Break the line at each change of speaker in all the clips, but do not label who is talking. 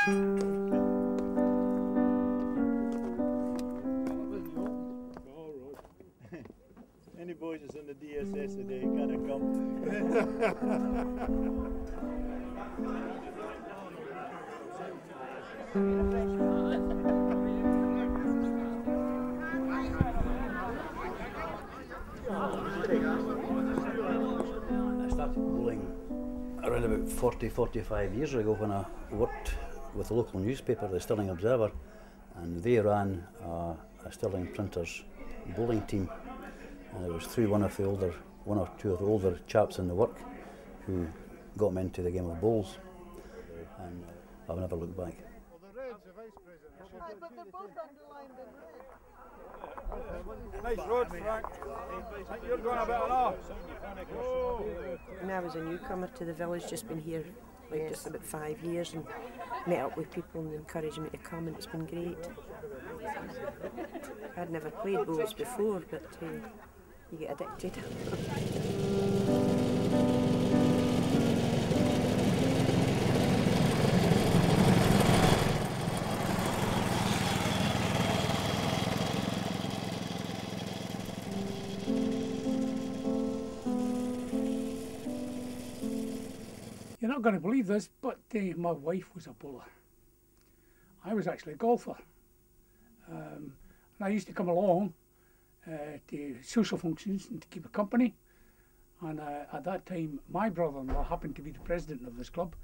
Any boys that's on the DSS today gonna come.
I started bowling around about 45 years ago when I worked with the local newspaper, the Stirling Observer, and they ran a Stirling Printers bowling team. And it was through one or two of the older chaps in the work who got me into the game of bowls, and I've never looked back.
Well, the Red's the vice president.
But they're both underlined in red.
Nice road, Frank. You're going a bit off.
And I was a newcomer to the village, just been here like just about 5 years, and met up with people and encouraged me to come, and it's been great. I'd never played bowls before, but you get addicted.
You're not going to believe this, but my wife was a bowler. I was actually a golfer. And I used to come along to social functions and to keep her company. And at that time, my brother-in-law happened to be the president of this club,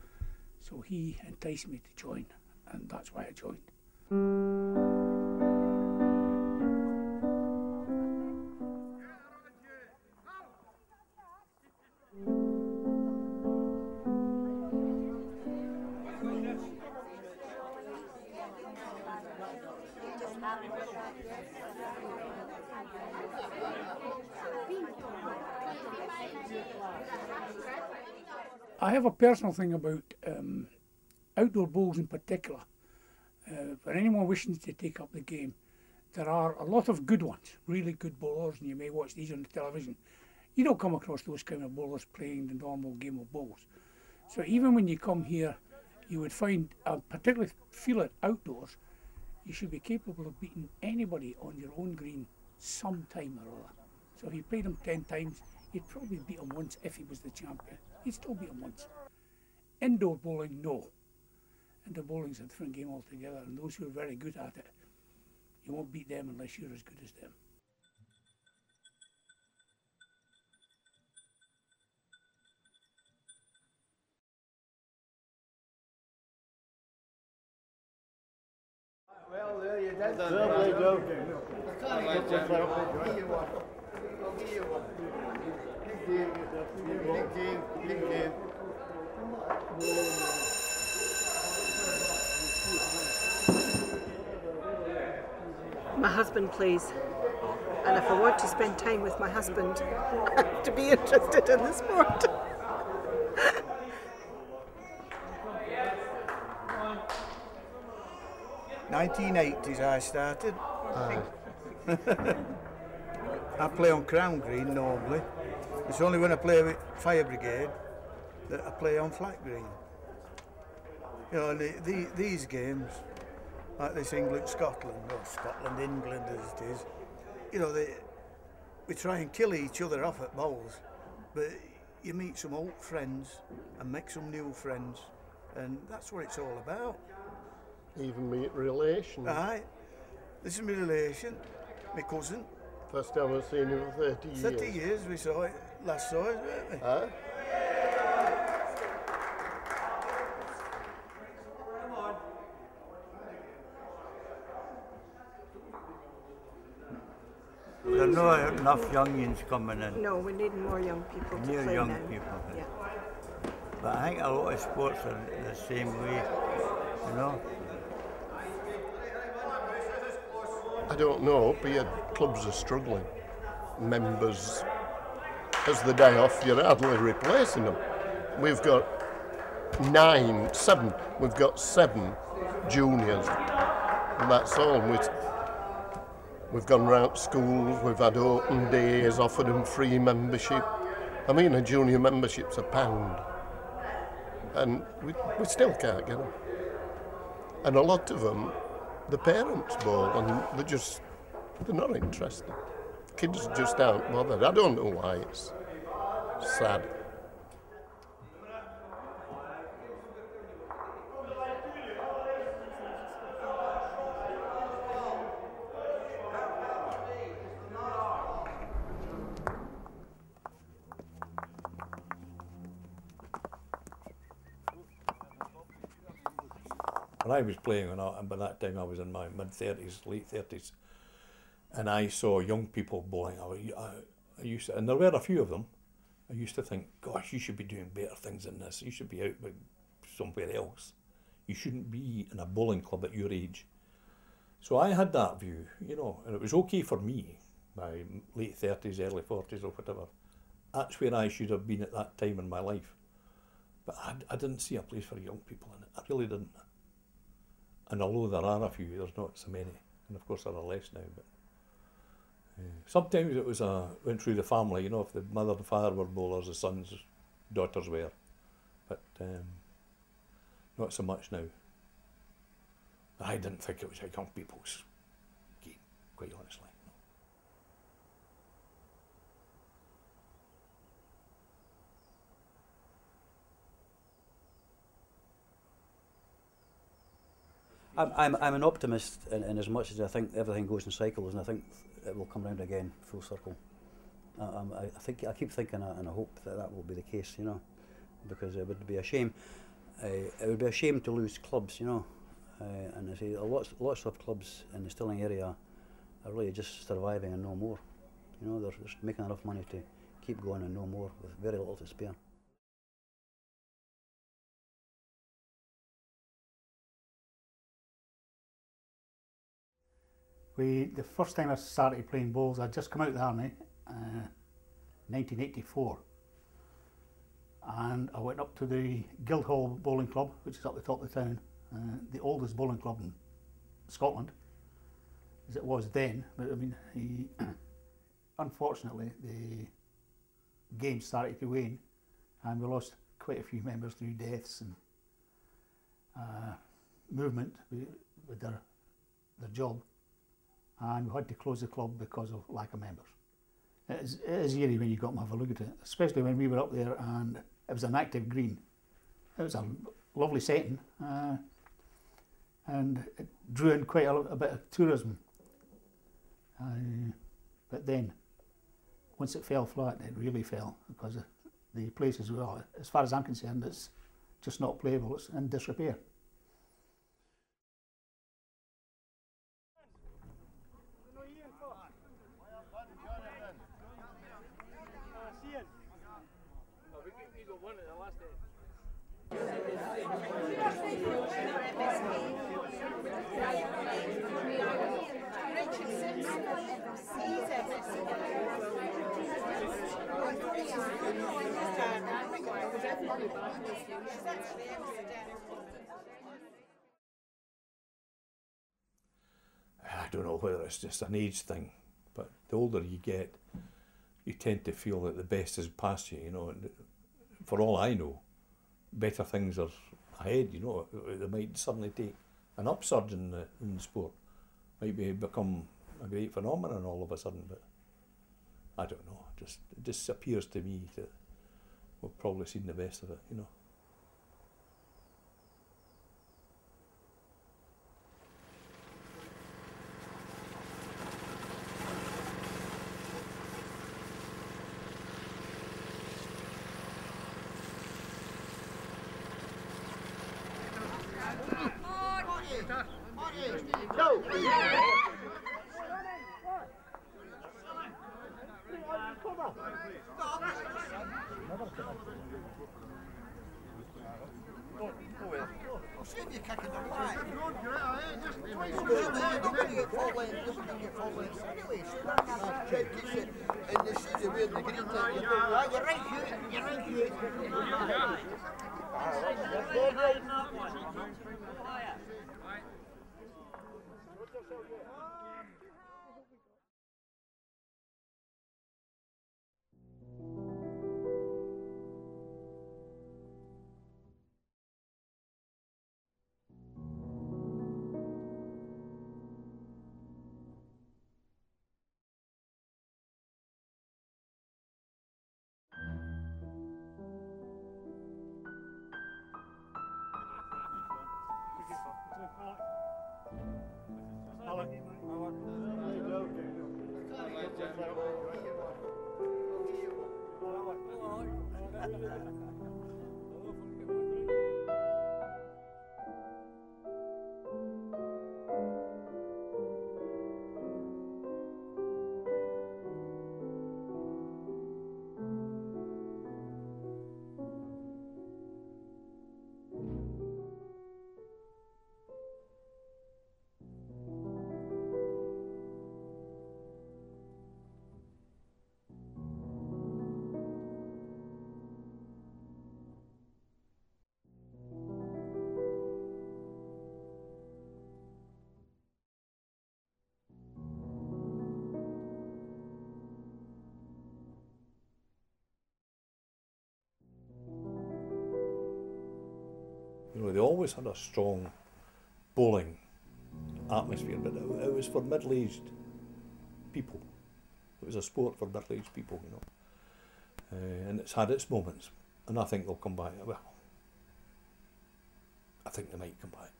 so he enticed me to join, and that's why I joined. I have a personal thing about outdoor bowls in particular. For anyone wishing to take up the game, there are a lot of good ones, really good bowlers, and you may watch these on the television. You don't come across those kind of bowlers playing the normal game of bowls. So even when you come here, you would find, particularly feel it outdoors, you should be capable of beating anybody on your own green sometime or other. So if you played him 10 times, you'd probably beat him once if he was the champion. You'd still beat him once. Indoor bowling, no. Indoor bowling's a different game altogether, and those who are very good at it, you won't beat them unless you're as good as them.
Well, there you did. Lovely job.
I'll give you one. I'll give you one. Big game. Big game.
My husband plays, and if I want to spend time with my husband, I have to be interested in the sport.
'80s I started. I play on Crown Green normally. It's only when I play with Fire Brigade that I play on Flat Green. You know, these games, like this England-Scotland, or Scotland-England as it is, you know, we try and kill each other off at bowls, but you meet some old friends and make some new friends, and that's what it's all about.
Even meet relations.
Aye, this is my relation, my cousin.
First time I've seen him for 30 years.
30 years we saw it, last saw it, weren't we?
Huh?
There are not enough youngins coming in.
No, we need more young people to
Near
play
young
now.
people.
Yeah.
But I think a lot of sports are the same way, you know.
I don't know, but your clubs are struggling. Members, as the day off, you're hardly replacing them. We've got 7. We've got 7 juniors, and that's all. We've gone round schools, we've had open days, offered them free membership. I mean, a junior membership's £1, and we still can't get them. And a lot of them, the parents bowl, and they're not interested. Kids just aren't bothered. I don't know why. It's sad.
When I was playing, and by that time I was in my mid-30s, late 30s, and I saw young people bowling. I used to, and there were a few of them, I used to think, gosh, you should be doing better things than this. You should be out with somewhere else. You shouldn't be in a bowling club at your age. So I had that view, you know, and it was okay for me, my late 30s, early 40s or whatever. That's where I should have been at that time in my life. But I didn't see a place for young people in it. I really didn't. And although there are a few, there's not so many. And of course there are less now. But sometimes it was went through the family, you know, if the mother and father were bowlers, the sons, daughters were. But not so much now. But I didn't think it was a young people's game, quite honestly.
I'm an optimist in as much as I think everything goes in cycles, and I think it will come round again, full circle. I keep thinking and I hope that will be the case, you know, because it would be a shame. It would be a shame to lose clubs, you know, and I say lots of clubs in the Stirling area are really just surviving and no more. You know, they're just making enough money to keep going and no more with very little to spare.
The first time I started playing bowls, I'd just come out of the army, 1984, and I went up to the Guildhall Bowling Club, which is up the top of the town, the oldest bowling club in Scotland, as it was then. But I mean, unfortunately, the game started to wane, and we lost quite a few members through deaths and movement with their job. And we had to close the club because of lack of members. It is eerie when you go up and have a look at it, especially when we were up there and it was an active green. It was a lovely setting and it drew in quite a bit of tourism. But then, once it fell flat, it really fell because the place as well, as far as I'm concerned, it's just not playable, it's in disrepair.
I don't know whether it's just an age thing, but the older you get, you tend to feel that the best is past you, you know. And for all I know, better things are ahead, you know. They might suddenly take an upsurge in the sport, might become a great phenomenon all of a sudden, but I don't know. It just appears to me that we've probably seen the best of it, you know. You know, they always had a strong bowling atmosphere, but it was for middle-aged people. It was a sport for middle-aged people, you know. And it's had its moments, and I think they'll come back. Well, I think they might come back.